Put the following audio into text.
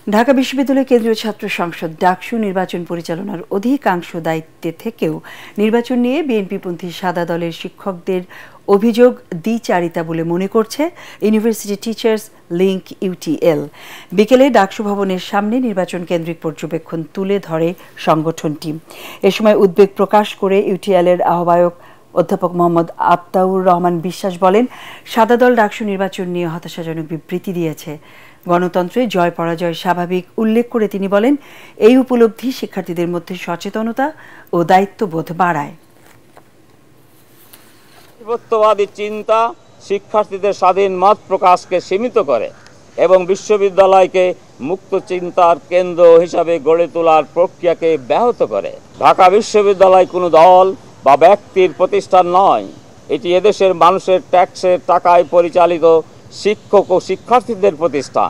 ঢাকা বিশ্ববিদ্যালয় কেন্দ্রীয় ছাত্র সংসদ ডাকসু নির্বাচন পরিচালনার অধিকাংশ দায়িত্বে থেকেও নির্বাচন নিয়ে বিএনপিপন্থী সাদা দলের শিক্ষকদের অভিযোগ দ্বিচারিতা বলে মনে করছে ইউনিভার্সিটি টিচার্স লিংক ইউটিএল। বিকেলে ডাকসু ভবনের সামনে নির্বাচন কেন্দ্রিক পর্যবেক্ষণ তুলে ধরে সংগঠনটি। এ সময় উদ্বেগ প্রকাশ করে ইউটিএল এর আহ্বায়ক অধ্যাপক মোহাম্মদ আতাউর রহমান বিশ্বাস বলেন, সাদা দল ডাকসু নির্বাচন নিয়ে হতাশাজনক বিবৃতি দিয়েছে। গণতন্ত্রে জয় পরাজয় স্বাভাবিক উল্লেখ করে তিনি বলেন, এই উপলব্ধি শিক্ষার্থীদের মধ্যে সচেতনতা ও দায়িত্ববোধ বাড়ায়। আধিপত্যবাদী চিন্তা শিক্ষার্থীদের স্বাধীন মত প্রকাশকে সীমিত করে এবং বিশ্ববিদ্যালয়কে মুক্ত চিন্তার কেন্দ্র হিসাবে গড়ে তোলার প্রক্রিয়াকে ব্যাহত করে। ঢাকা বিশ্ববিদ্যালয় কোনো দল বা ব্যক্তির প্রতিষ্ঠান নয়, এটি এদেশের মানুষের ট্যাক্সের টাকায় পরিচালিত শিক্ষক ও শিক্ষার্থীদের প্রতিষ্ঠান।